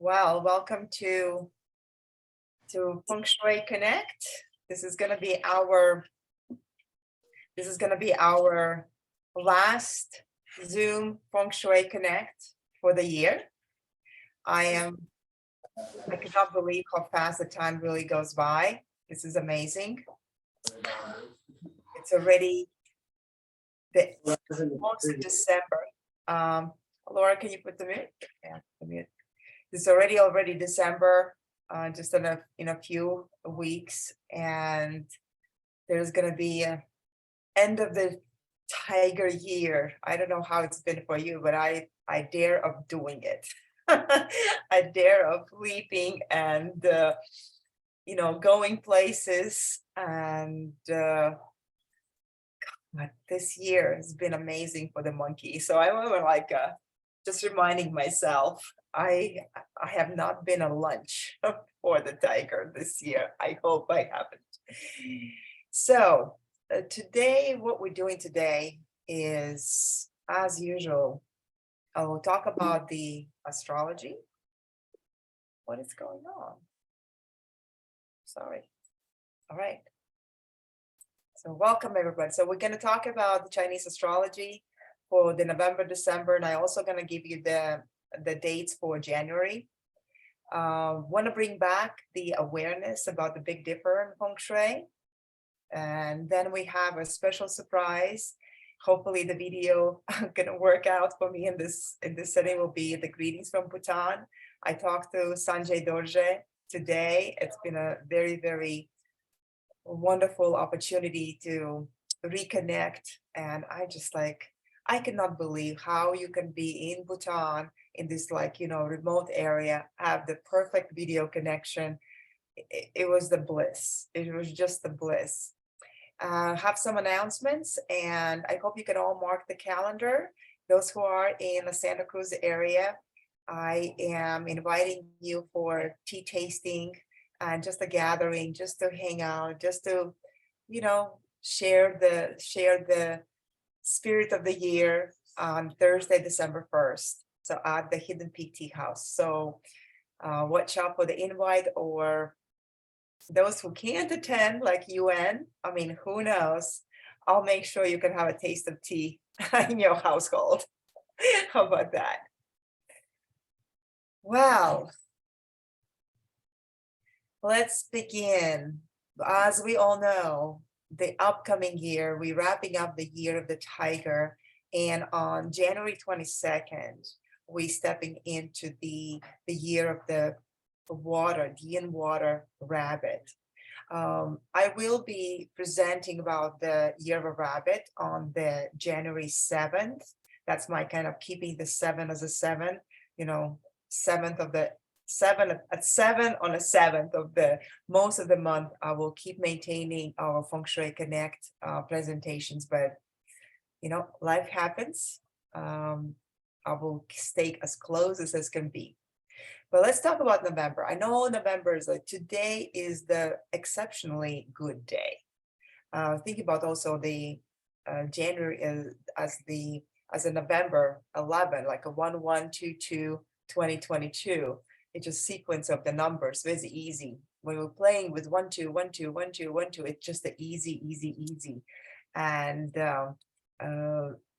Well, welcome to Feng Shui Connect. This is going to be our last Zoom Feng Shui Connect for the year. I cannot believe how fast the time really goes by. This is amazing. It's already almost December. Laura, can you put the mute? Yeah, the mute. It's already December, just in a few weeks, and there's gonna be a end of the tiger year. I don't know how it's been for you, but I dare of doing it. I dare of leaping and going places, and but this year has been amazing for the monkey. So I was like just reminding myself, I have not been a lunch for the tiger this year. I hope I haven't. So today, what we're doing today is, as usual, I will talk about the astrology. What is going on? Sorry. All right. So welcome everybody. So we're going to talk about the Chinese astrology for the November, December, and I also going to give you the dates for January. Want to bring back the awareness about the Big Dipper in Feng Shui. And then we have a special surprise. Hopefully the video gonna work out for me in this setting will be the greetings from Bhutan. I talked to Sanjay Dorje today. It's been a very, very wonderful opportunity to reconnect. And I cannot believe how you can be in Bhutan in this remote area, have the perfect video connection. It was the bliss. It was just the bliss. Have some announcements, and I hope you can all mark the calendar. Those who are in the Santa Cruz area, I am inviting you for tea tasting and just a gathering, just to hang out, just to, share the spirit of the year on Thursday, December 1st. So at the Hidden Peak Tea House. So watch out for the invite, or those who can't attend, like UN, who knows? I'll make sure you can have a taste of tea in your household. How about that? Well, let's begin. As we all know, the upcoming year, we're wrapping up the year of the tiger, and on January 22nd, we're stepping into the year of the water, the in-water rabbit. I will be presenting about the year of a rabbit on the January 7th. That's my kind of keeping the 7 as a 7, 7th of the 7 at 7 on a 7th of the most of the month. I will keep maintaining our Feng Shui Connect presentations, but life happens. I will stay as close as can be. But let's talk about November. I know November is today is the exceptionally good day. Think about also the January as a November 11, like a 1122/2022. It's just sequence of the numbers, very easy. When we're playing with 1 2 1 2 1 2 1 2, it's just the easy. And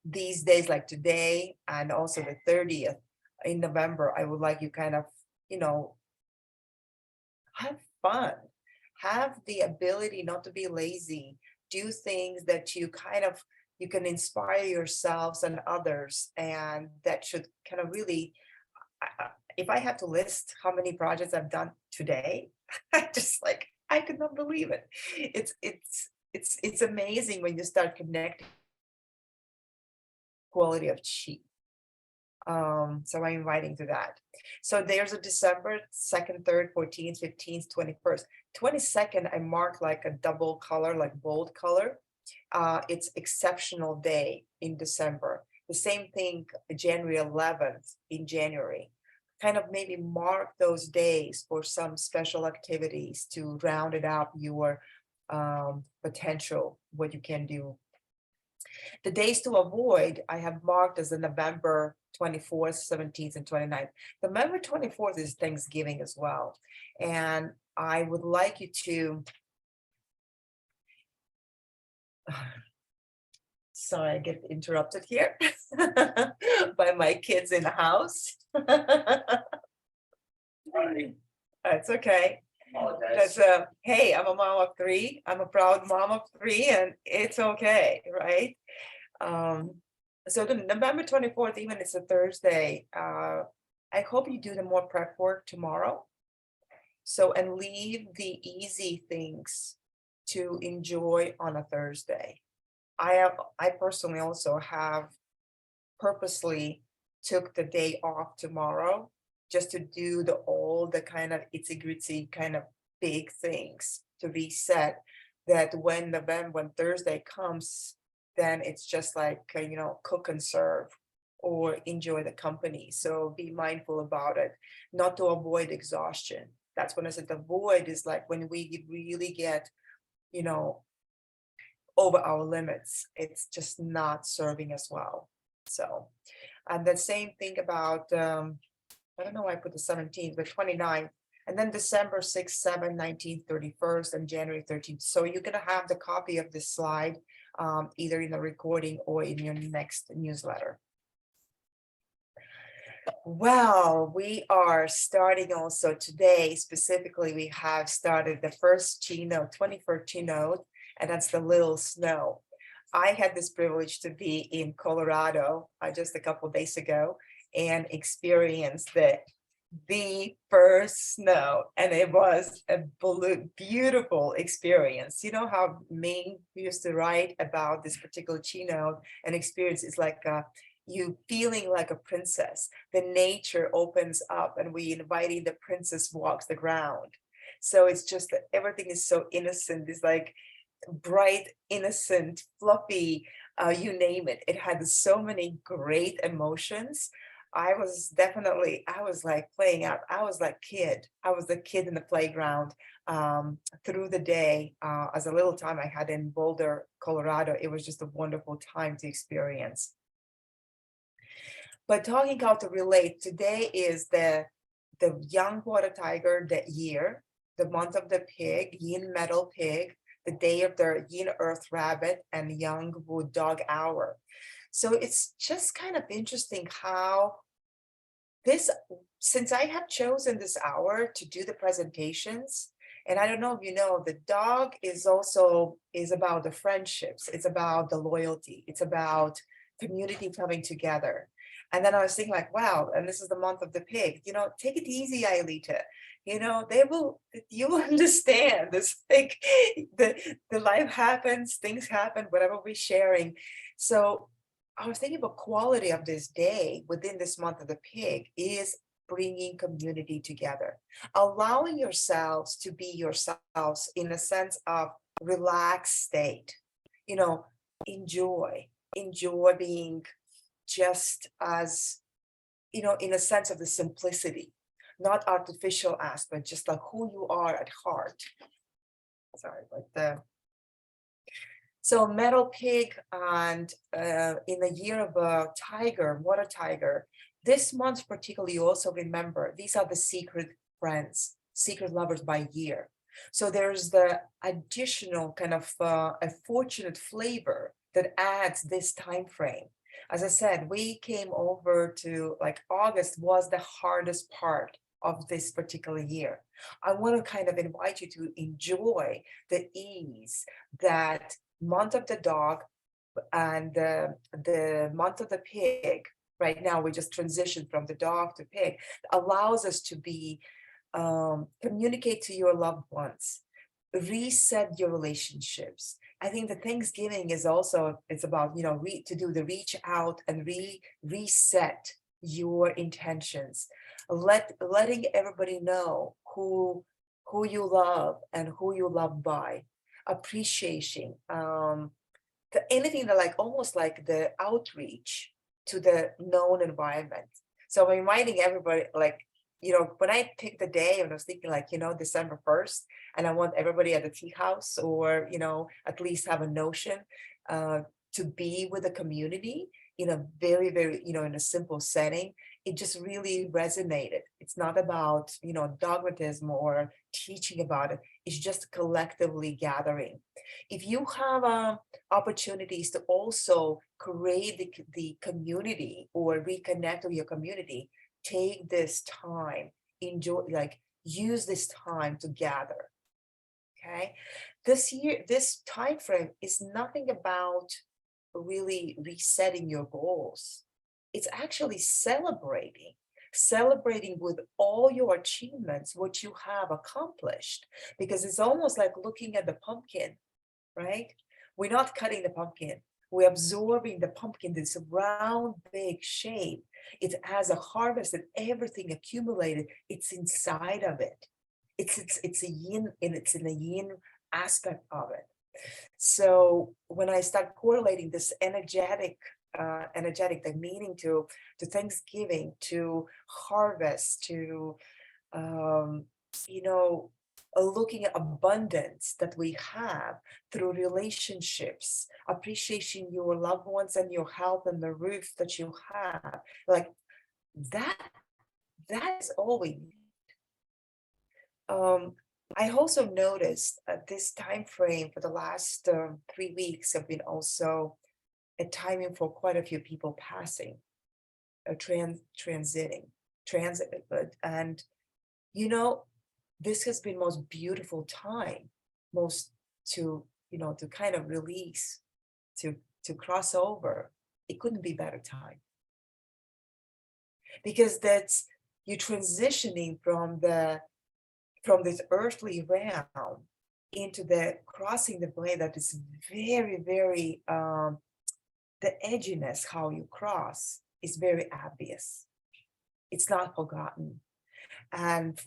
these days, like today, and also the 30th in November, I would like you kind of have fun, have the ability not to be lazy, do things that you can inspire yourselves and others, and that should kind of really, if I have to list how many projects I've done today, I could not believe it. It's amazing when you start connecting quality of chi. So I'm inviting to that. So there's a December 2nd, 3rd, 14th, 15th, 21st. 22nd, I mark like a double color, like bold color. It's exceptional day in December. The same thing, January 11th in January. Kind of maybe mark those days for some special activities to round it up your potential, what you can do. The days to avoid, I have marked as the November 24th, 17th, and 29th. November 24th is Thanksgiving as well. And I would like you to, sorry, I get interrupted here by my kids in the house. It's okay. Because hey, I'm a mom of three. I'm a proud mom of three, and it's okay, right? So the November 24th, even it's a Thursday. I hope you do the more prep work tomorrow. So, and leave the easy things to enjoy on a Thursday. I personally also have purposely took the day off tomorrow just to do all the kind of itsy gritty kind of big things to reset, that when Thursday comes, then it's just like, cook and serve or enjoy the company. So be mindful about it, not to avoid exhaustion. That's when I said avoid is like when we really get, over our limits. It's just not serving us well. So, and the same thing about, I don't know why I put the 17th, but 29th, and then December 6th, 7th, 19th, 31st, and January 13th. So you're gonna have the copy of this slide, either in the recording or in your next newsletter. Well, we are starting also today, specifically, we have started the first keynote, 21st keynote, and that's the little snow. I had this privilege to be in Colorado just a couple of days ago and experienced the first snow, and it was a beautiful experience. You know how Ming used to write about this particular keynote and experience is like you feeling like a princess. The nature opens up and we inviting the princess walks the ground. So it's just that everything is so innocent. It's like bright, innocent, fluffy, you name it. It had so many great emotions. I was like playing out. I was like kid. I was the kid in the playground through the day. As a little time I had in Boulder, Colorado, it was just a wonderful time to experience. But talking how to relate, today is the young water tiger, the year, the month of the pig, yin metal pig, the day of the yin earth rabbit, and young wood dog hour. So it's just kind of interesting how since I have chosen this hour to do the presentations, and I don't know if you know, the dog is about the friendships, it's about the loyalty, it's about community coming together. And then I was thinking like, wow, and this is the month of the pig, take it easy, Ailita. You will understand this, like the life happens, things happen, whatever we're sharing. So I was thinking about quality of this day within this month of the pig is bringing community together, allowing yourselves to be yourselves in a sense of relaxed state, enjoy being just as, in a sense of the simplicity, not artificial aspect, just like who you are at heart. Sorry, so metal pig, and in the year of a tiger, water tiger, this month particularly, you also remember, these are the secret friends, secret lovers by year. So there's the additional kind of a fortunate flavor that adds this time frame. As I said, we came over to like August was the hardest part of this particular year. I want to kind of invite you to enjoy the ease that month of the dog and the month of the pig. Right now, we just transitioned from the dog to pig, allows us to be communicate to your loved ones, reset your relationships. I think the Thanksgiving is also, it's about, to do the reach out and reset your intentions, letting everybody know who you love and who you love by, appreciation, anything that like almost like the outreach to the known environment. So I'm reminding everybody, like, when I picked the day, and I was thinking like, December 1st, and I want everybody at the tea house, or, at least have a notion to be with the community in a very, very, in a simple setting, it just really resonated. It's not about, dogmatism or teaching about it. It's just collectively gathering. If you have opportunities to also create the community or reconnect with your community, take this time, enjoy, like use this time to gather. Okay. This year, this time frame is nothing about really resetting your goals. It's actually celebrating with all your achievements, what you have accomplished, because it's almost like looking at the pumpkin, right? We're not cutting the pumpkin. We're absorbing the pumpkin, this round, big shape. It has a harvest and everything accumulated. It's inside of it. It's a yin, and it's in the yin aspect of it. So when I start correlating this energetic, the meaning to Thanksgiving, to harvest, to um, you know, looking at abundance that we have through relationships, appreciating your loved ones and your health and the roof that you have, like that, that is all we need. Um, I also noticed at this time frame for the last 3 weeks have been also a timing for quite a few people passing, transiting, transit, and this has been most beautiful time, most to kind of release, to cross over. It couldn't be better time, because that's you transitioning from this earthly realm into the crossing the blade that is very, very the edginess, how you cross is very obvious. It's not forgotten. And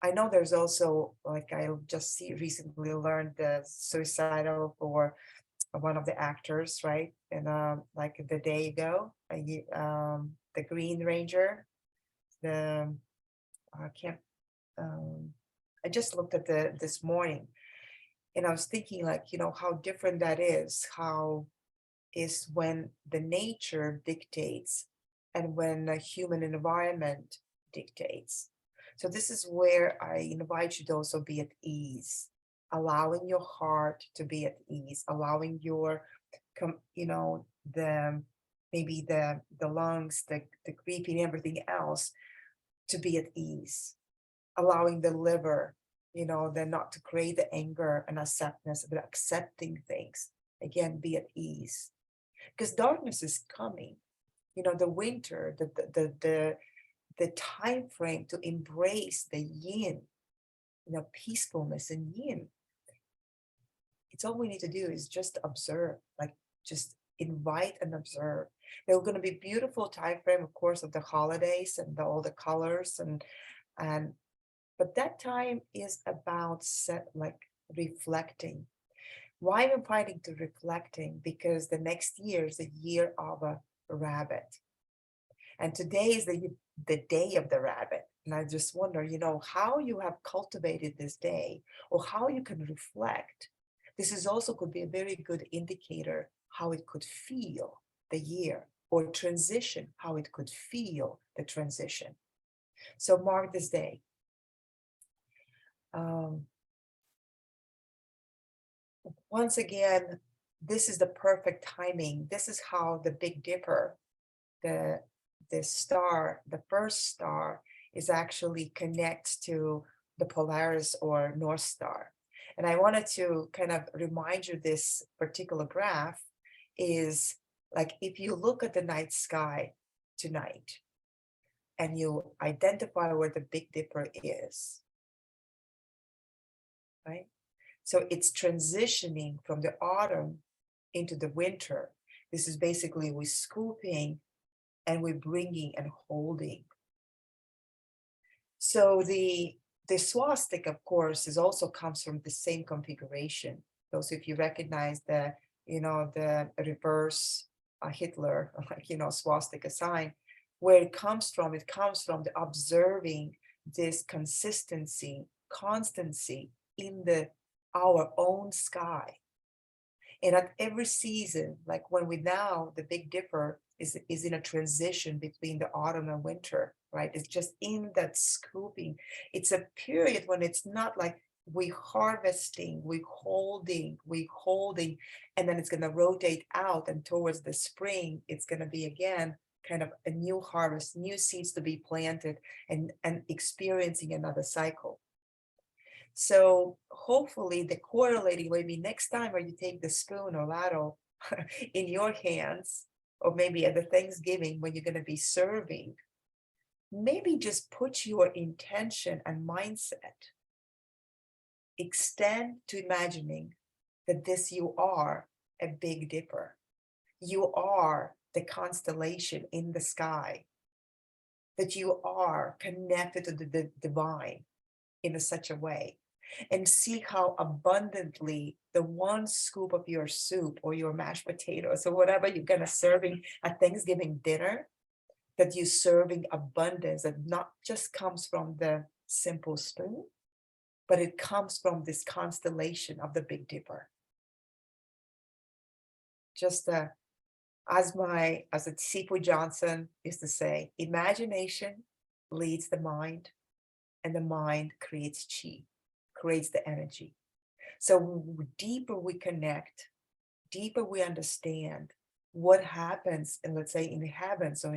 I know there's also, like, I just recently learned the suicidal for one of the actors, right? And like the day ago, the Green Ranger, the I can't I just looked at this morning, and I was thinking, like, how different that is, how is when the nature dictates and when the human environment dictates. So this is where I invite you to also be at ease, allowing your heart to be at ease, allowing your, the maybe the lungs, the breathing, everything else to be at ease, allowing the liver, then not to create the anger and acceptance, but accepting things. Again, be at ease, because darkness is coming. The winter, the time frame to embrace the yin, peacefulness and yin. It's all we need to do is just observe, like just invite and observe. There are going to be beautiful time frame, of course, of the holidays and all the colors and but that time is about reflecting. Why I'm inviting to reflecting? Because the next year is the year of a rabbit. And today is the day of the rabbit. And I just wonder, how you have cultivated this day, or how you can reflect. This is also could be a very good indicator how it could feel the year, or transition, how it could feel the transition. So mark this day. Once again, this is the perfect timing. This is how the Big Dipper, the star, the first star, is actually connects to the Polaris or North Star. And I wanted to kind of remind you, this particular graph is like, if you look at the night sky tonight and you identify where the Big Dipper is, right? So it's transitioning from the autumn into the winter. This is basically we're scooping and we're bringing and holding. So the swastika, of course, is also comes from the same configuration. Those, if you recognize the reverse Hitler, swastika sign, where it comes from the observing this consistency, constancy in our own sky. And at every season, like when we now, the Big Dipper is in a transition between the autumn and winter, right? It's just in that scooping. It's a period when it's not like we harvesting, we holding, and then it's going to rotate out, and towards the spring, it's going to be again kind of a new harvest, new seeds to be planted, and experiencing another cycle. So hopefully the correlating, maybe next time when you take the spoon or ladle in your hands, or maybe at the Thanksgiving when you're going to be serving, maybe just put your intention and mindset, extend to imagining that this you are a Big Dipper. You are the constellation in the sky, that you are connected to the divine in such a way. And see how abundantly the one scoop of your soup or your mashed potatoes or whatever you're gonna serving at Thanksgiving dinner, that you're serving abundance that not just comes from the simple spoon, but it comes from this constellation of the Big Dipper. Just as Sifu Johnson used to say, imagination leads the mind, and the mind creates chi, creates the energy. So deeper we connect, deeper we understand what happens, and let's say in the heavens or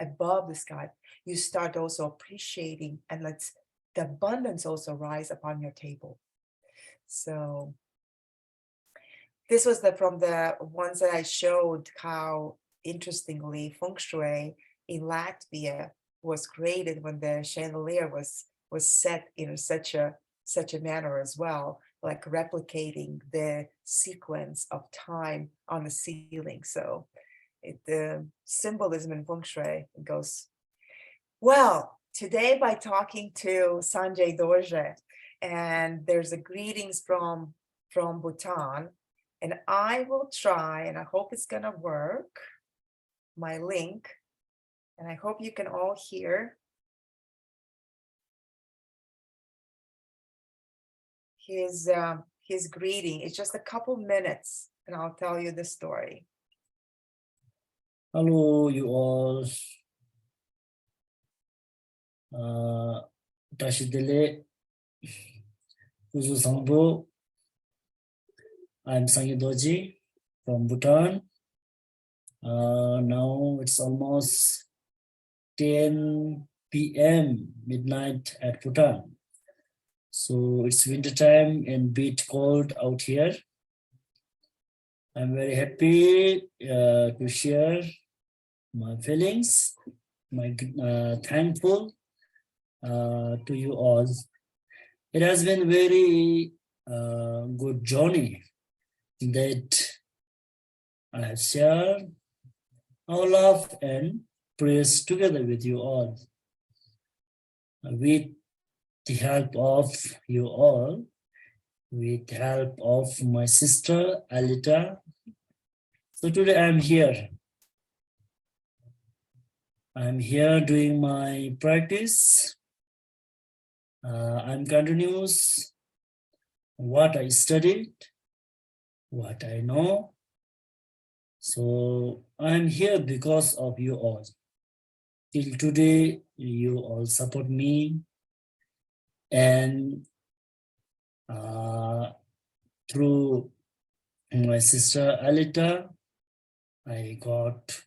above the sky, you start also appreciating, and the abundance also rise upon your table. So this was from the ones that I showed how interestingly Feng Shui in Latvia was created when the chandelier was set in such a manner as well, like replicating the sequence of time on the ceiling. So the symbolism in Feng Shui goes well. Today, by talking to Sanjay Dorje, and there's a greetings from Bhutan, and I will try, and I hope it's gonna work, my link, and I hope you can all hear his greeting. It's just a couple minutes, and I'll tell you the story. Hello, you all. Tashidele, Kuzu Sangbo. I'm Sangidoji from Bhutan. Now it's almost 10 p.m. midnight at Bhutan. So it's winter time and bit cold out here. I'm very happy to share my feelings, my thankful to you all. It has been very good journey that I have shared our love and prayers together with you all. With the help of you all, with the help of my sister Alita. So today I'm here. I'm here doing my practice. I'm continuous what I studied, what I know. So I'm here because of you all. Till today, you all support me, and through my sister Alita, I got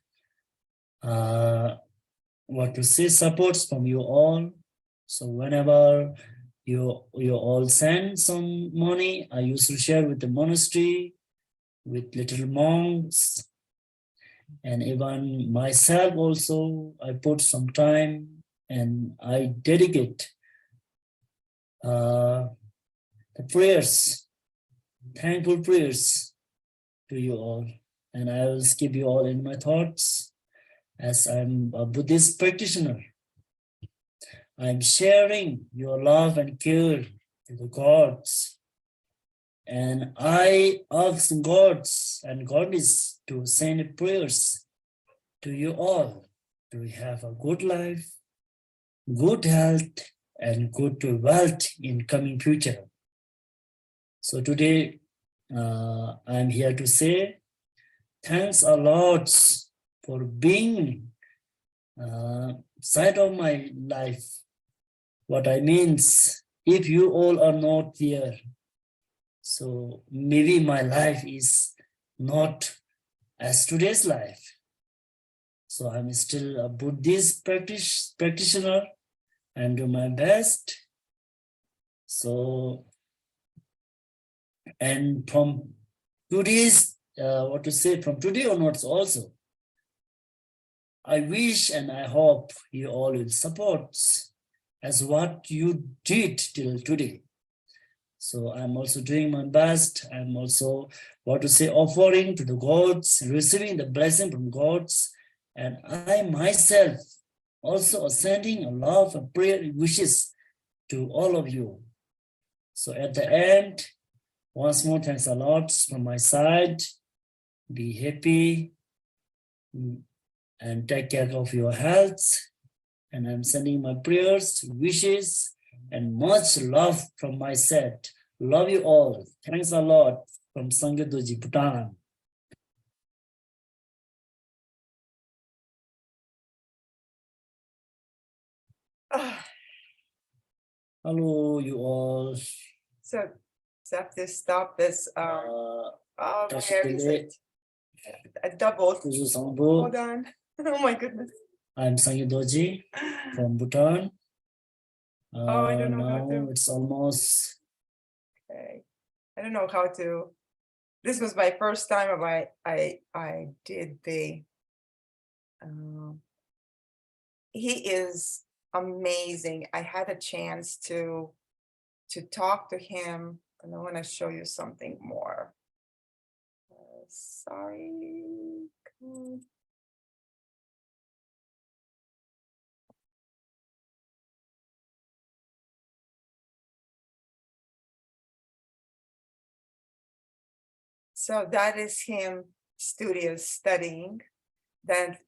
what to say, supports from you all. So whenever you all send some money, I used to share with the monastery, with little monks, and even myself also. I put some time and I dedicate the prayers, thankful prayers to you all, and I will keep you all in my thoughts. As I'm a Buddhist practitioner, I'm sharing your love and care to the gods, and I ask gods and goddess to send prayers to you all to have a good life, good health, and good wealth in coming future. So today I'm here to say thanks a lot for being side of my life. What I means, if you all are not here, so maybe my life is not as today's life. So I'm still a Buddhist practitioner and do my best. So, and from today's, from today onwards also, I wish and I hope you all will support as what you did till today. So I'm also doing my best. I'm also, offering to the gods, receiving the blessing from gods. And I myself also sending a love and prayer wishes to all of you. So at the end, once more, thanks a lot from my side. Be happy and take care of your health. And I'm sending my prayers, wishes, and much love from my side. Love you all. Thanks a lot from Sangye-doji, Bhutan. Hello, you all. So have to stop this. Where is it? A double. Hold on. Oh my goodness. I'm Sangye-doji from Bhutan. I don't know how now to. it's almost. Okay. I don't know how to. This was my first time I did the. He is amazing. I had a chance to talk to him, and I want to show you something more. Sorry. So that is him studio studying. That,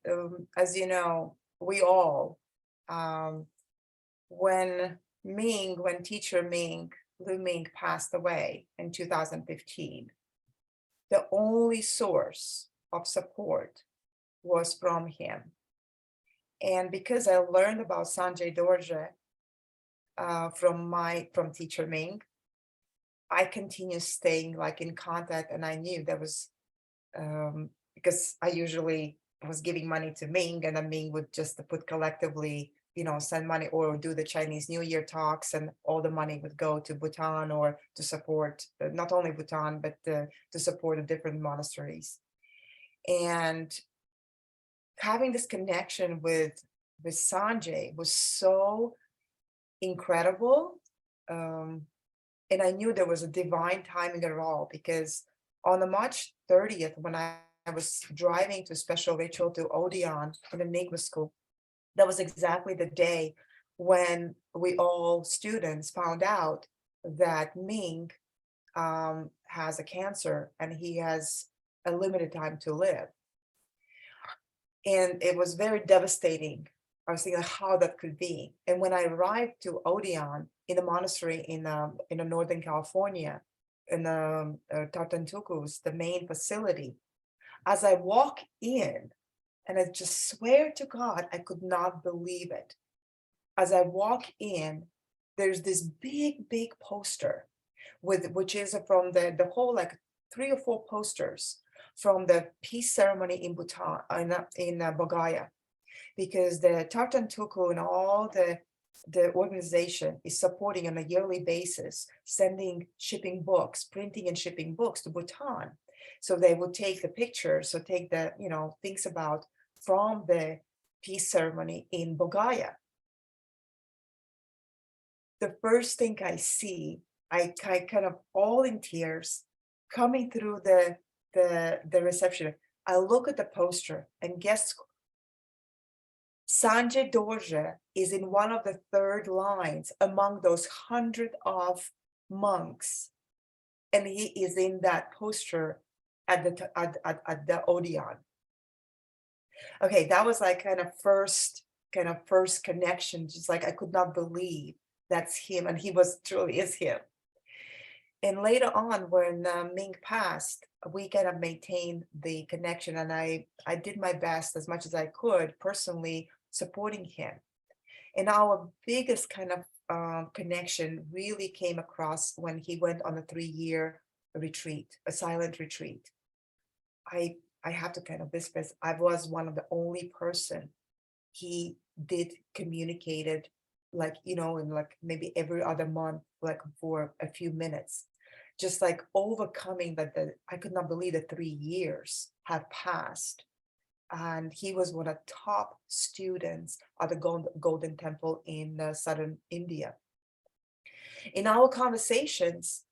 as you know, we all, when teacher Lu Ming passed away in 2015, the only source of support was from him. And because I learned about Sanjay Dorje from teacher Ming, I continue staying like in contact, and I knew that was because I usually was giving money to Ming, and then Ming would just put collectively, send money or do the Chinese New Year talks, and all the money would go to Bhutan or to support not only Bhutan, but to support the different monasteries. And having this connection with Sanjay was so incredible. And I knew there was a divine timing at all, because on the March 30th, when I was driving to special ritual to Odeon in the Enigma school, that was exactly the day when we all students found out that Ming has a cancer and he has a limited time to live. And it was very devastating. I was thinking how that could be. And when I arrived to Odeon in the monastery in Northern California, in Tartantukus, the main facility, as I walk in, and I just swear to God, I could not believe it. As I walk in, there's this big poster which is from the whole, like 3 or 4 posters from the peace ceremony in Bhutan, in Bodh, because the Tartantuku and all the organization is supporting on a yearly basis, shipping books, printing and shipping books to Bhutan. So they would take the pictures, so take the, things about from the peace ceremony in Bodh. The first thing I see, I kind of all in tears, coming through the reception. I look at the poster, and guess, Sanjay Dorje is in one of the third lines among those 100 of monks, and he is in that poster at the Odeon. Okay, that was like kind of first connection, just like I could not believe that's him, and he was truly is him. And later on, when Ming passed, we kind of maintained the connection, and I did my best as much as I could personally supporting him. And our biggest kind of connection really came across when he went on a 3-year retreat, a silent retreat. I have to kind of whisper, I was one of the only person he did communicated, like, in like maybe every other month, like for a few minutes, just like overcoming that. I could not believe that 3 years had passed, and he was one of the top students at the Golden Temple in southern India. In our conversations,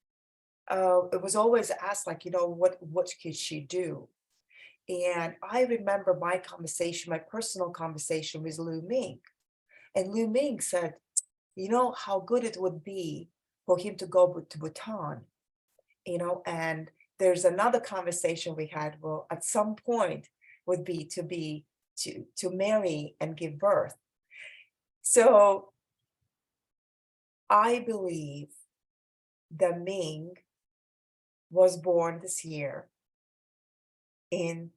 it was always asked, like, what could she do? And I remember my conversation, my personal conversation with Lu Ming. And Lu Ming said, how good it would be for him to go to Bhutan, and there's another conversation we had, well, at some point would be to marry and give birth. So I believe that Ming was born this year on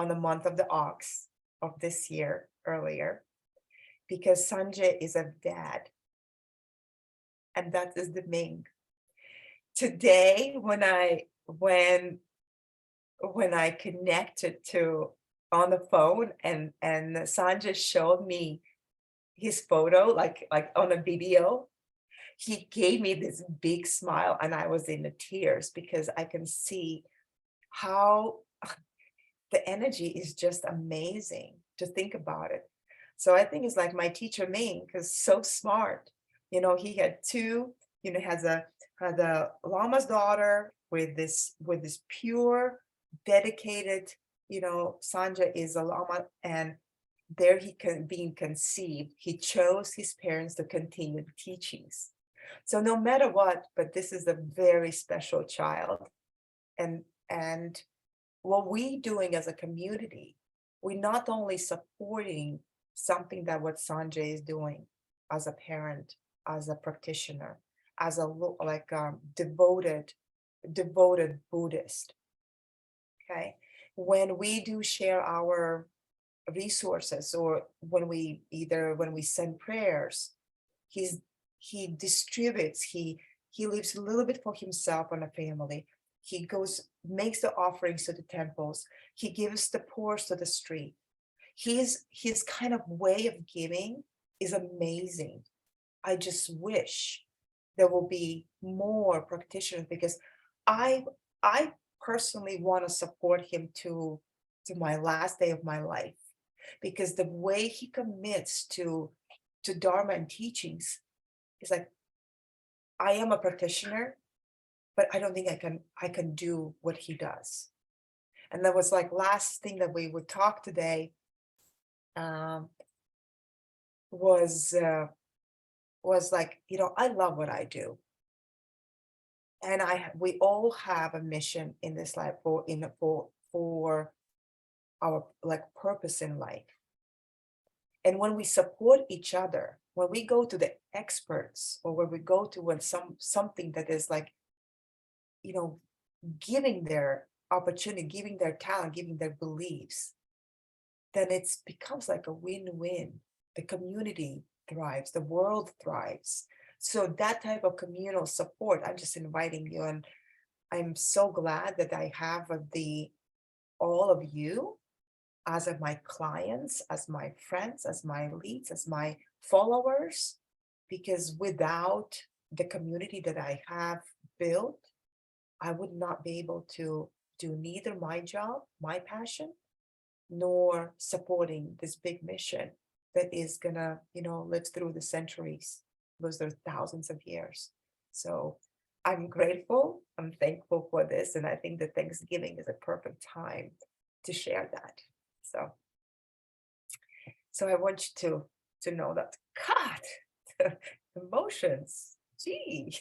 the month of the ox of this year earlier, because Sanjay is a dad, and that is the Ming. Today, when I connected to on the phone, and Sanjay showed me his photo, like on a video, he gave me this big smile, and I was in the tears because I can see how the energy is just amazing to think about it. So I think it's like my teacher Ming, because so smart. He had two, has a Lama's daughter with this pure, dedicated, Sanjay is a Lama, and there he being conceived, he chose his parents to continue the teachings. So no matter what, but this is a very special child. And what we doing as a community, we not only supporting something that what Sanjay is doing as a parent, as a practitioner, as a devoted Buddhist. Okay, when we do share our resources, or when we send prayers, he distributes, he leaves a little bit for himself and a family. He makes the offerings to the temples. He gives the poor to the street. His kind of way of giving is amazing. I just wish there will be more practitioners, because I personally want to support him to my last day of my life, because the way he commits to Dharma and teachings is like, I am a practitioner, but I don't think I can do what he does. And that was like last thing that we would talk today, was like, I love what I do. And we all have a mission in this life, for our like purpose in life. And when we support each other, when we go to the experts, or when we go to something that is like, giving their opportunity, giving their talent, giving their beliefs, then it becomes like a win-win. The community thrives, the world thrives. So that type of communal support, I'm just inviting you, and I'm so glad that I have all of you as of my clients, as my friends, as my leads, as my followers, because without the community that I have built, I would not be able to do neither my job, my passion, nor supporting this big mission that is gonna, live through the centuries. Those are thousands of years. So I'm grateful, I'm thankful for this, and I think that Thanksgiving is a perfect time to share that. So I want you to know that, God, emotions, gee.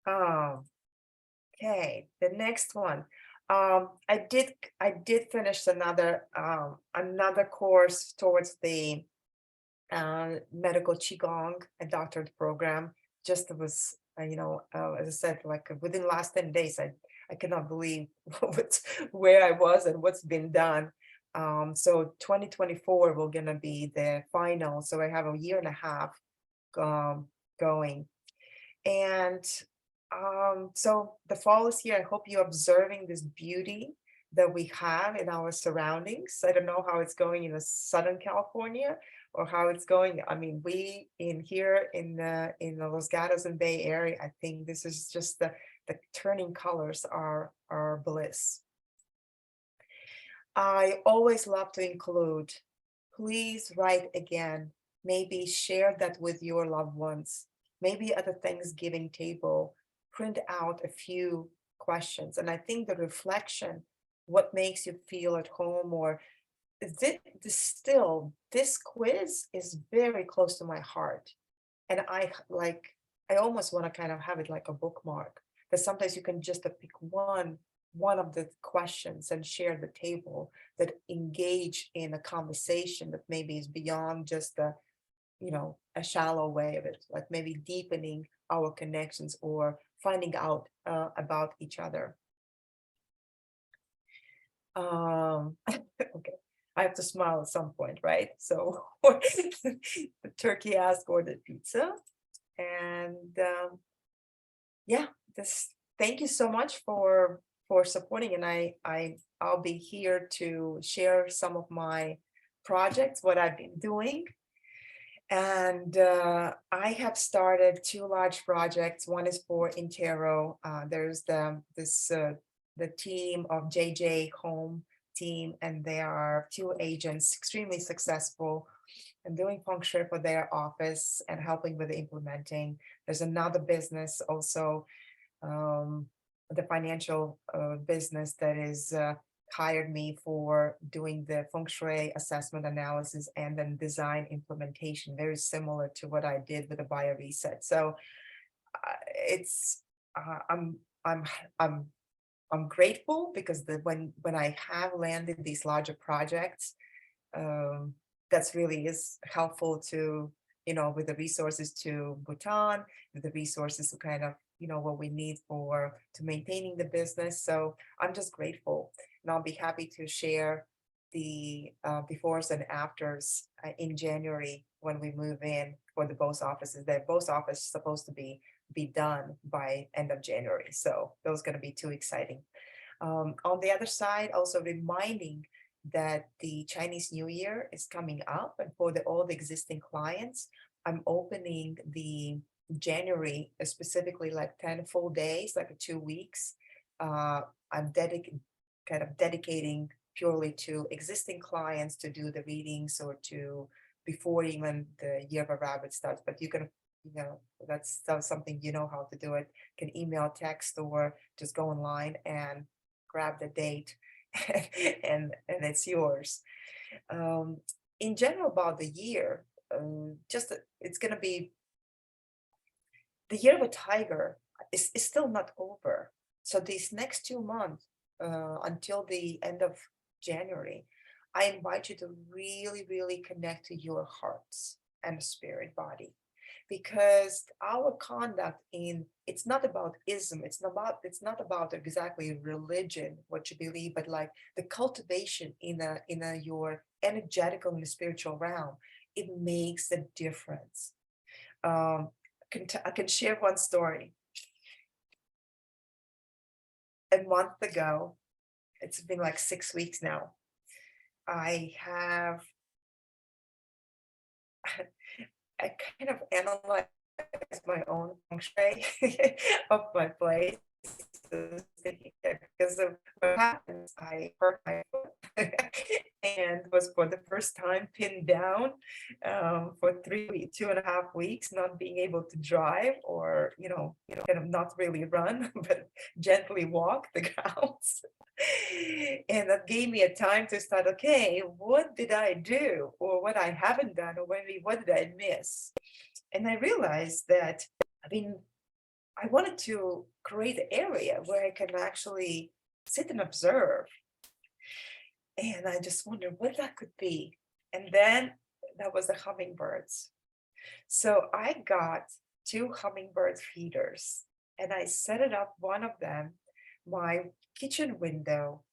Okay, the next one. I did finish another course towards the medical qigong and doctorate program just was, as I said, like within the last 10 days, I cannot believe where I was and what's been done. So 2024 will gonna be the final. So I have a year and a half um, going. And so the fall is here. I hope you're observing this beauty that we have in our surroundings. I don't know how it's going in the Southern California or how it's going. I mean, we in here in the Los Gatos and Bay Area, I think this is just the turning colors are bliss. I always love to include, please write again, maybe share that with your loved ones, maybe at the Thanksgiving table, print out a few questions. And I think the reflection, what makes you feel at home, or this quiz is very close to my heart. And I almost want to kind of have it like a bookmark, that sometimes you can just pick one of the questions and share the table that engage in a conversation that maybe is beyond just a shallow way of it, like maybe deepening our connections or finding out about each other. Okay, I have to smile at some point, right? So the turkey asked ordered pizza, and yeah, thank you so much for supporting, and I'll be here to share some of my projects, what I've been doing. And I have started two large projects. One is for Intero. There's the team of JJ Home team, and they are two agents, extremely successful, and doing feng shui for their office and helping with the implementing. There's another business also, the financial business that is hired me for doing the feng shui assessment analysis and then design implementation, very similar to what I did with the bio reset. So it's I'm I'm I'm I'm grateful because when I have landed these larger projects, that's really is helpful to, with the resources to Bhutan, with the resources to kind of, what we need for to maintaining the business. So I'm just grateful, and I'll be happy to share the befores and afters in January when we move in for the both offices. That both offices supposed to be done by end of January. So those going to be too exciting. On the other side, also reminding that the Chinese New Year is coming up, and for all the existing clients, I'm opening the January, specifically like 10 full days, like 2 weeks. I'm kind of dedicating purely to existing clients to do the readings or to before even the Year of a Rabbit starts. But you can, that's something how to do it. You can email, text, or just go online and grab the date and it's yours. In general, about the year, it's going to be the year of a tiger is still not over. So these next 2 months, until the end of January, I invite you to really, really connect to your hearts and spirit body, because our conduct it's not about ism, it's not about exactly religion, what you believe, but like the cultivation in your energetical and spiritual realm, it makes a difference. I can share one story. A month ago, it's been like 6 weeks now, I kind of analyzed my own feng shui of my place, because of what happens. I hurt my foot and was for the first time pinned down for 2.5 weeks, not being able to drive or kind of not really run, but gently walk the grounds. And that gave me a time to start, okay, what did I do, or what I haven't done, or maybe what did I miss? And I realized that, I wanted to create an area where I can actually sit and observe. And I just wondered what that could be. And then that was the hummingbirds. So I got 2 hummingbird feeders, and I set it up. One of them, my kitchen window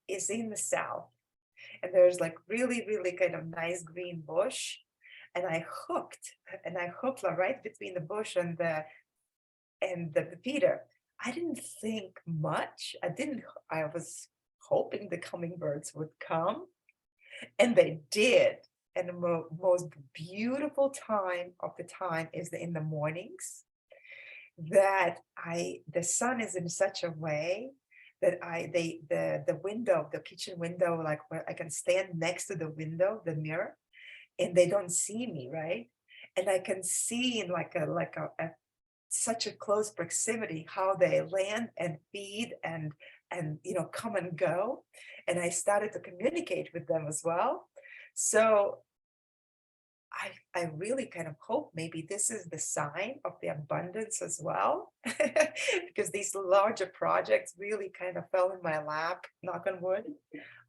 is in the south, and there's like really, really kind of nice green bush. And I hooked like right between the bush and the feeder. I didn't think much. I was hoping the hummingbirds would come, and they did. And the most beautiful time of the time is in the mornings, that the sun is in such a way that the window, the kitchen window, like where I can stand next to the window, the mirror, and they don't see me, right? And I can see in like a such a close proximity how they land and feed and come and go. And I started to communicate with them as well. So I really kind of hope maybe this is the sign of the abundance as well, because these larger projects really kind of fell in my lap, knock on wood,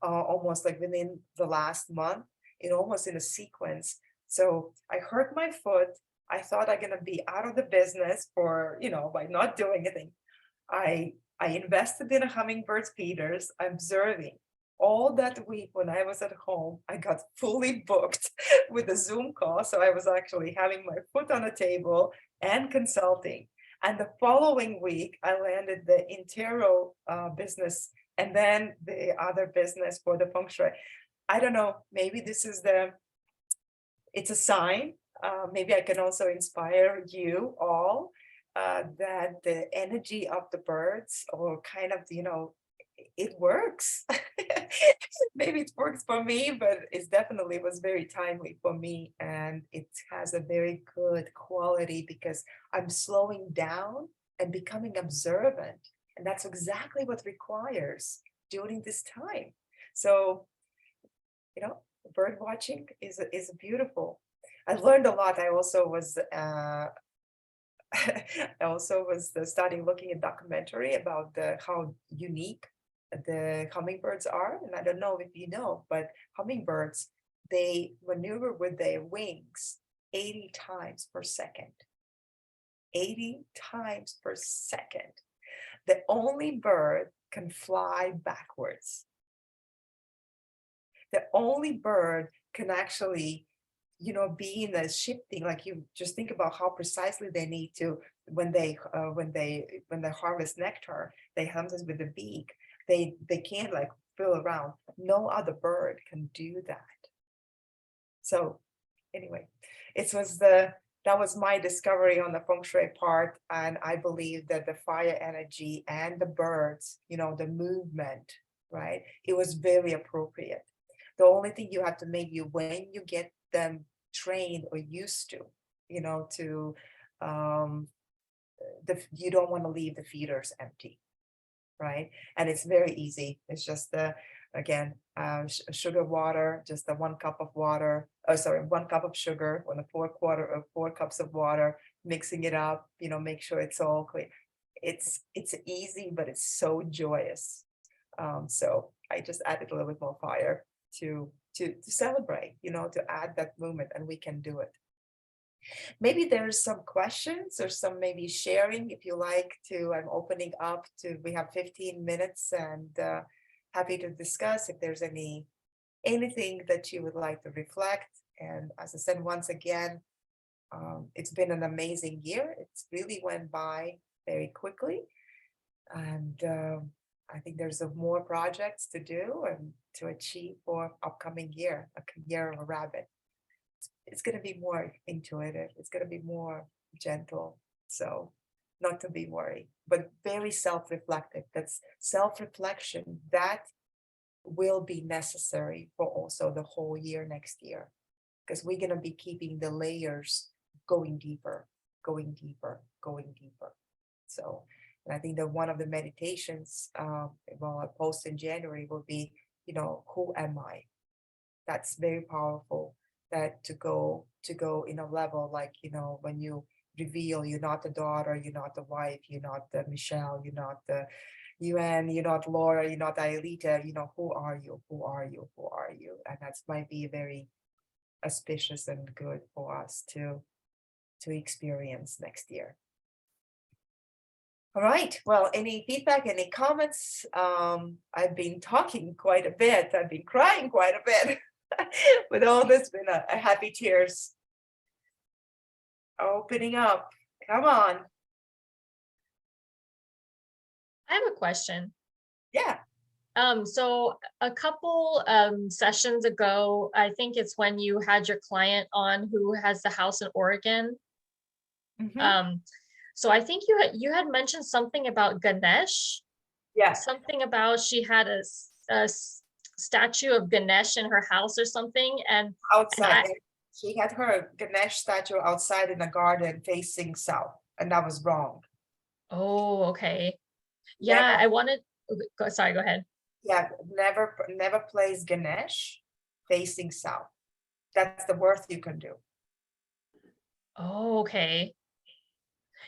almost like within the last month, almost in a sequence. So I hurt my foot. I thought I'm gonna be out of the business for, by not doing anything. I invested in a hummingbird feeders, observing. All that week when I was at home, I got fully booked with a Zoom call. So I was actually having my foot on a table and consulting. And the following week, I landed the Intero business and then the other business for the Feng Shui. I don't know, maybe it's a sign. Maybe I can also inspire you all that the energy of the birds, or kind of, it works. Maybe it works for me, but it definitely was very timely for me. And it has a very good quality because I'm slowing down and becoming observant. And that's exactly what requires during this time. So, bird watching is beautiful. I learned a lot. I also was starting looking at documentary about how unique the hummingbirds are. And I don't know if you know, but hummingbirds, they maneuver with their wings 80 times per second. 80 times per second. The only bird can fly backwards. The only bird can actually be in the shifting, like you just think about how precisely they need to, when they harvest nectar, they sometimes with the beak, they can't like fill around. No other bird can do that. So anyway, that was my discovery on the Feng Shui part. And I believe that the fire energy and the birds, the movement, right? It was very appropriate. The only thing you have to make when you get them trained or used to, you don't want to leave the feeders empty, right? And it's very easy. It's just sugar water, just the 1 cup of water. 1 cup of sugar on the 4 cups of water, mixing it up. Make sure it's all clear. It's easy, but it's so joyous. So I just added a little bit more fire to celebrate, to add that movement, and we can do it. Maybe there's some questions or some maybe sharing if you like to. I'm opening up to, we have 15 minutes and happy to discuss if there's anything that you would like to reflect. And as I said, once again, it's been an amazing year. It's really went by very quickly. And I think there's more projects to do and to achieve for upcoming year, a year of a rabbit. It's going to be more intuitive. It's going to be more gentle. So not to be worried, but very self-reflective. That's self-reflection that will be necessary for also the whole year next year, because we're going to be keeping the layers going deeper, going deeper, going deeper. So, and I think that one of the meditations, I'll post in January will be, who am I? That's very powerful. That to go in a level like, when you reveal you're not the daughter, you're not the wife, you're not the Michelle, you're not the UN, you're not Laura, you're not Aelita, who are you? Who are you? Who are you? And that might be very auspicious and good for us to to experience next year. All right, well, any feedback, any comments? I've been talking quite a bit. I've been crying quite a bit. With all this, been a happy tears. Opening up, come on. I have a question. Yeah, So a couple sessions ago, I think it's when you had your client on who has the house in Oregon. mhm, So I think you had mentioned something about Ganesh, yeah, something about she had a statue of Ganesh in her house or something, and outside. I She had her Ganesh statue outside in the garden facing south, and that was wrong. oh, okay. Yeah, Never, I wanted, sorry, go ahead. yeah, never place Ganesh facing south. That's the worst you can do. Oh, okay.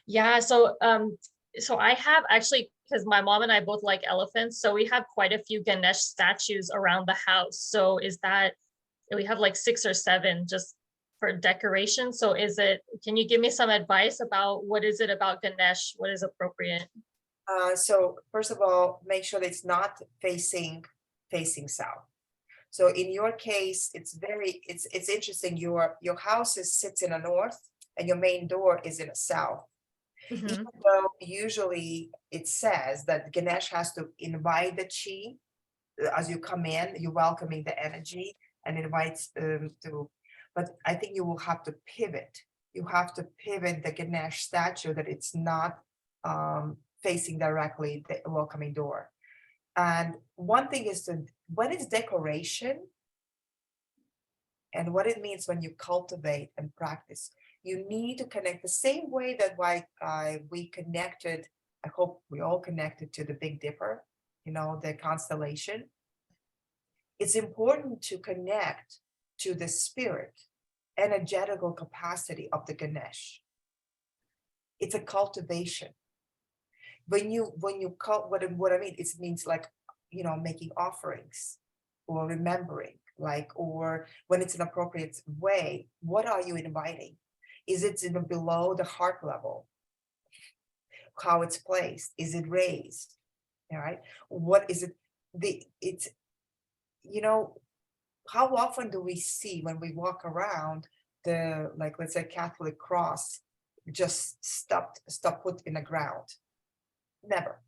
Yeah, so I have actually, because my mom and I both like elephants, so we have quite a few Ganesh statues around the house. So is that, we have like 6 or 7 just for decoration. So can you give me some advice about what is it about Ganesh? What is appropriate? So first of all, make sure that it's not facing south. So in your case, it's interesting. Your house sits in the north, and your main door is in the south. Mhm. Even though usually it says that Ganesh has to invite the chi as you come in, you're welcoming the energy and invites to, but I think you will have to pivot. You have to pivot the Ganesh statue that it's not facing directly the welcoming door. And one thing is when it's decoration and what it means when you cultivate and practice, you need to connect the same way that why we connected. I hope we all connected to the Big Dipper, the constellation. It's important to connect to the spirit, energetical capacity of the Ganesh. It's a cultivation. When you what I mean, it means like, making offerings or remembering, like, or when it's an appropriate way, what are you inviting? Is it below the heart level? How it's placed? Is it raised? All right. What is it? It's, how often do we see when we walk around like, let's say, Catholic cross just stop put in the ground? Never.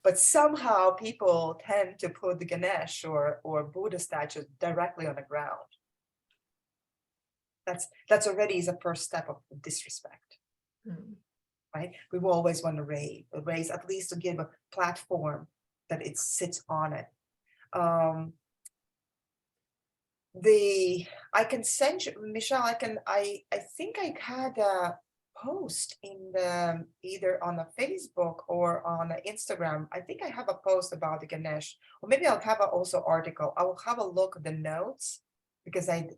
But somehow people tend to put the Ganesh or Buddha statues directly on the ground. That's already is a first step of disrespect, right? We will always want to raise at least to give a platform that it sits on it. I can send you, Michelle. I think I had a post in either on the Facebook or on the Instagram. I think I have a post about the Ganesh, or maybe I'll have also article. I will have a look at the notes because I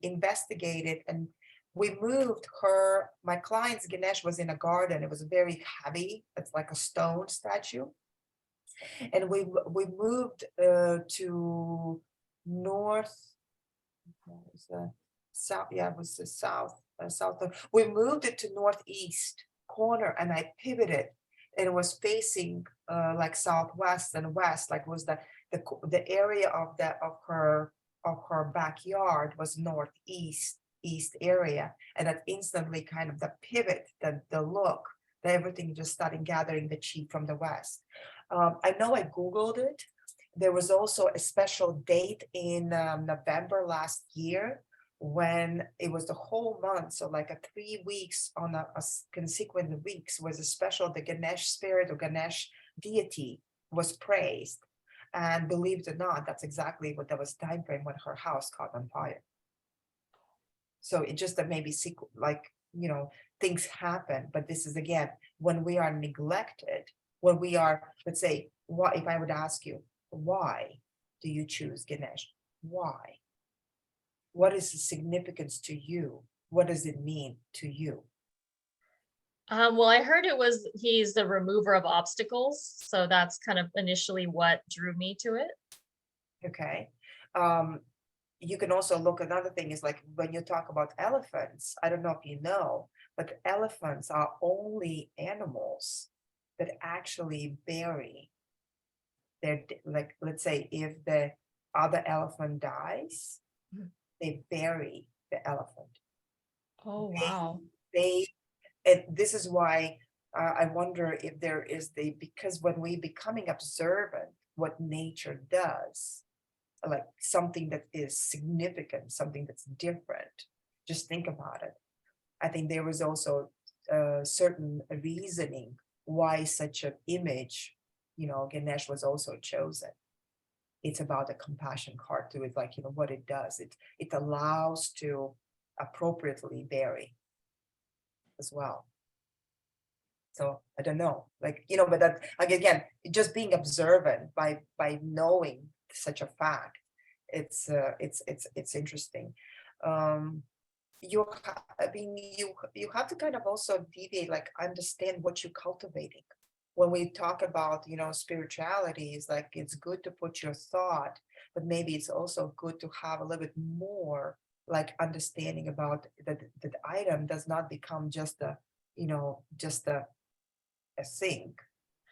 investigated, and we moved my client's Ganesh was in a garden. It was very heavy. It's like a stone statue. And we moved to north. What was the south? Yeah, it was the south. We moved it to northeast corner, and I pivoted, and it was facing like southwest and west. Like was the area of her backyard was northeast area, and that instantly kind of the pivot, the look, everything just started gathering the chi from the west. I know I Googled it. There was also a special date in November last year when it was the whole month. So like a 3 weeks on a consequent weeks was a special, the Ganesh spirit or Ganesh deity was praised. And believe it or not, that's exactly what that was time frame when her house caught on fire. So it just that maybe like, things happen, but this is again, when we are neglected, when we are, let's say, what if I would ask you, why do you choose Ganesh? Why? What is the significance to you? What does it mean to you? Well, I heard he's the remover of obstacles. So that's kind of initially what drew me to it. Okay. you can also look, another thing is like when you talk about elephants, I don't know if you know, but elephants are only animals that actually bury their, like, let's say if the other elephant dies, Mhm. they bury the elephant. Oh, wow. They, and this is why I wonder if there is because when we becoming observant what nature does, like something that is significant, something that's different, just think about it. I think there was also a certain reasoning why such an image, Ganesh was also chosen. It's about the compassion card too. It's like, what it does. It allows to appropriately bury as well. So I don't know, like, but that, like, again, just being observant by knowing such a fact, it's interesting. I mean, you have to kind of also deviate, like understand what you're cultivating. When we talk about, spirituality, is like it's good to put your thought, but maybe it's also good to have a little bit more like understanding about that the item does not become just just a thing,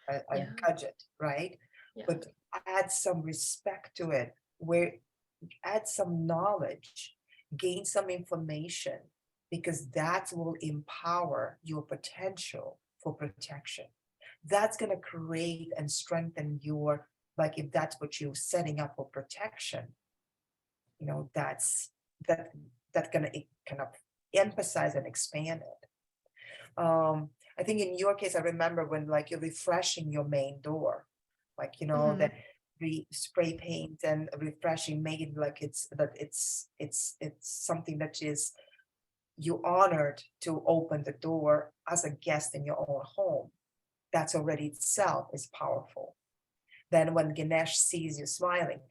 a Yeah. gadget, right? Yeah. But add some respect to it, where add some knowledge, gain some information, because that will empower your potential for protection. That's going to create and strengthen your, like if that's what you're setting up for protection, that's that that's going to kind of emphasize and expand it. I think in your case, I remember when like you're refreshing your main door, like Mhm. the spray paint and refreshing, make it like it's something that is you honored to open the door as a guest in your own home. That's already itself is powerful. Then when Ganesh sees you smiling,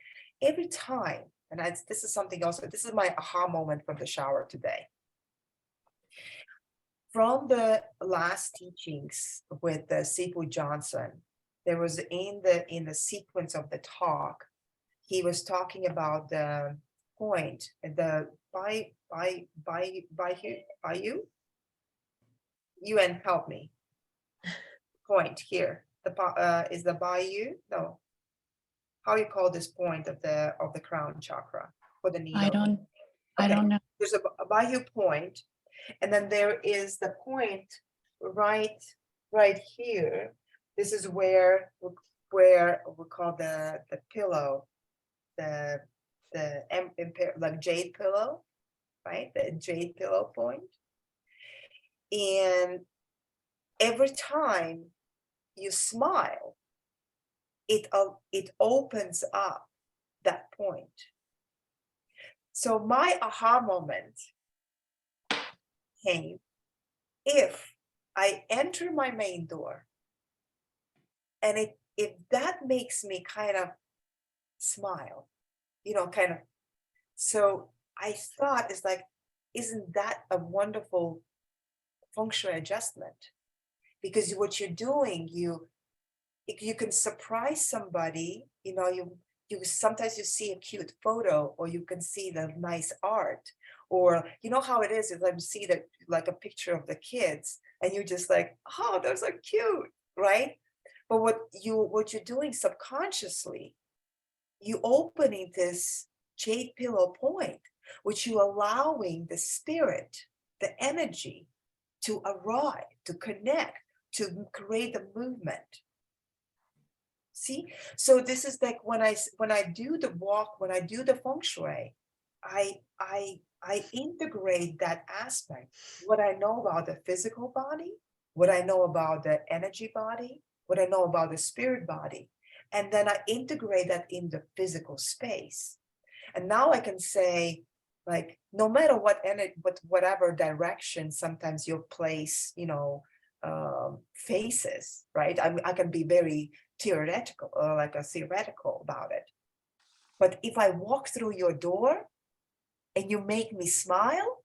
every time, and this is something else. This is my aha moment from the shower today. From the last teachings with Sipu Johnson, there was in the sequence of the talk, he was talking about the point, the by you and help me. Point here, is the bayou? No, how you call this point of the crown chakra for the I needle? don't, I Okay, don't know. there's a bayou point, and then there is the point right here. This is where we call the pillow, the like jade pillow, right? The jade pillow point. And every time you smile, it opens up that point. So my aha moment came if I enter my main door, and if that makes me kind of smile, kind of. So I thought, it's like, isn't that a wonderful feng shui adjustment? Because what you're doing, you can surprise somebody, you sometimes you see a cute photo, or you can see the nice art, or how it is like you see that like a picture of the kids, and you're just like, oh, those are cute, right? But what you're doing subconsciously, you opening this jade pillow point, which you allowing the spirit, the energy to arrive, to connect, to create the movement. See, so this is like when I do the walk, when I do the feng shui, I integrate that aspect, what I know about the physical body, what I know about the energy body, what I know about the spirit body, and then I integrate that in the physical space. And now I can say, like, no matter what whatever direction sometimes your place, faces, right? I can be very theoretical, like a theoretical about it. But if I walk through your door and you make me smile,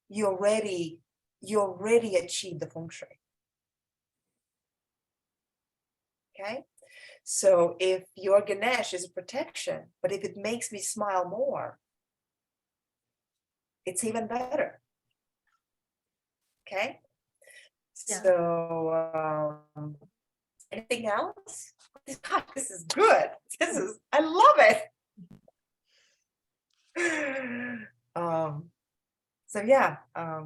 you already achieved the feng shui. Okay, So if your Ganesh is a protection, but if it makes me smile more, it's even better. Okay. Yeah. So anything else? God, this is good. I love it. So yeah, I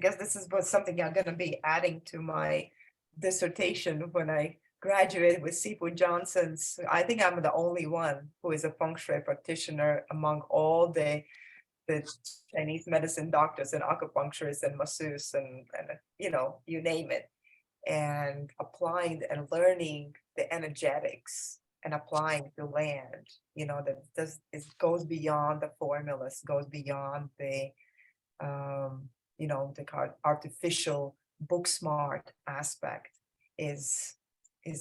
guess this is what something I'm gonna be adding to my dissertation when I graduate with Sifu Johnson's. I think I'm the only one who is a feng shui practitioner among all the Chinese medicine doctors and acupuncturists and masseuses and you name it, and applying and learning the energetics and applying to land, that it goes beyond the formulas, goes beyond the artificial book smart aspect is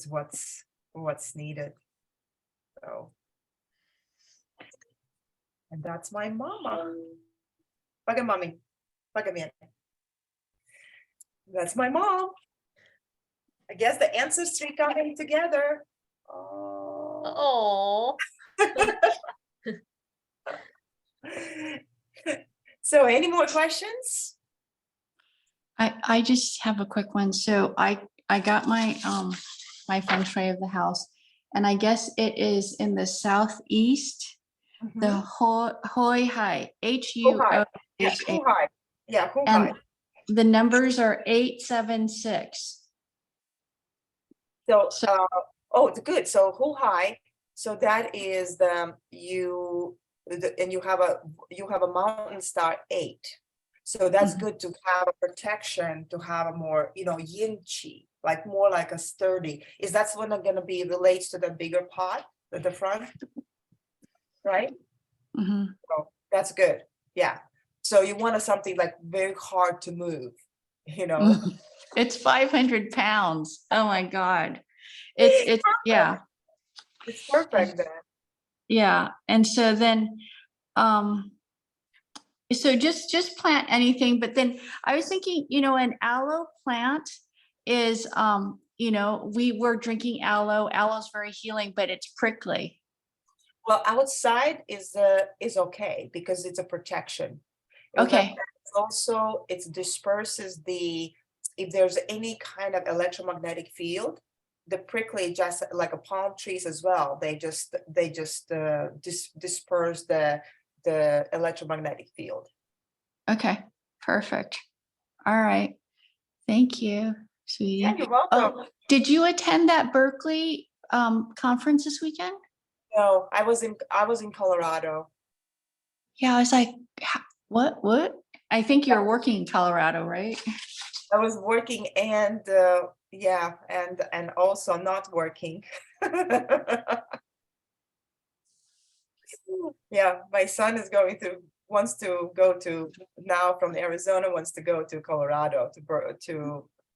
what's needed. So, and that's my mama. Paga mommy. Paga me. That's my mom. I guess the ancestry coming together. Oh. Oh, So any more questions? I just have a quick one. So I got my my feng shui of the house, and I guess it is in the southeast, the Hoi Hai, Yeah, Huoha. who high? Yeah, who And high? the numbers are 876. So, So- it's good. So who high? So that is and you have a mountain star 8. So that's Mhm. good to have a protection, to have a more, yin chi, like more like a sturdy. Is that's one going to be relates to the bigger pot at the front, right? Mhm. So that's good. Yeah. So you want something like very hard to move, It's 500 pounds. Oh my God. It's yeah. It's perfect then. Yeah. And so then so just plant anything, but then I was thinking, an aloe plant is we were drinking aloe. Aloe is very healing, but it's prickly. Well, outside is okay because it's a protection. Okay. Also, it disperses if there's any kind of electromagnetic field, the prickly, just like a palm trees as well, they just disperse the electromagnetic field. Okay. Perfect. All right. Thank you, sweetie. Yeah, you're welcome. Oh, did you attend that Berkeley conference this weekend? No, I was in Colorado. Yeah, I was like, what? I think you're working in Colorado, right? I was working and and also not working. Yeah, my son is wants to go to now from Arizona, wants to go to Colorado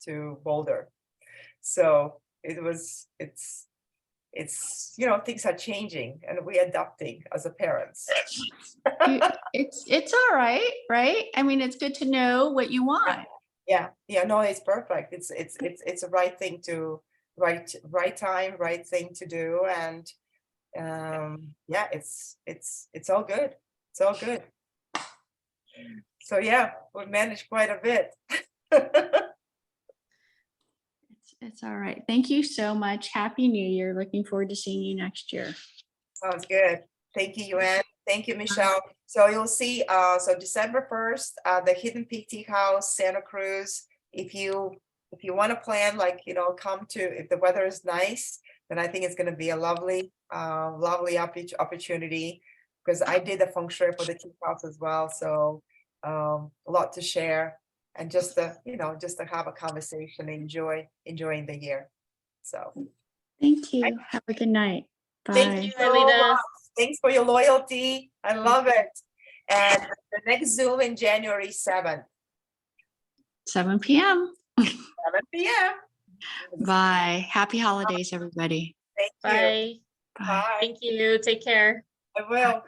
to Boulder. So it's things are changing and we're adapting as a parents. It's all right, right? I mean, it's good to know what you want. Yeah, no, it's perfect. It's the right thing to right time, right thing to do, and yeah, it's all good. It's all good. So yeah, we managed quite a bit. It's all right. Thank you so much. Happy New Year. Looking forward to seeing you next year. Sounds good. Thank you, Yuan. Thank you, Michelle. So you'll see, so December 1st, the Hidden Peak Tea House, Santa Cruz. If you want to plan, come to, if the weather is nice, then I think it's going to be a lovely opportunity, because I did the feng shui for the tea house as well. So a lot to share, and just to have a conversation, enjoying the year. So Thank you. Have a good night. Bye. thank you so Alita. much. Thanks for your loyalty. I love it. And the next Zoom in January 7th, 7 p.m. 7 p.m. Bye. Happy holidays, everybody. Thank you. Bye. Bye. Bye. Thank you. Take care. I will.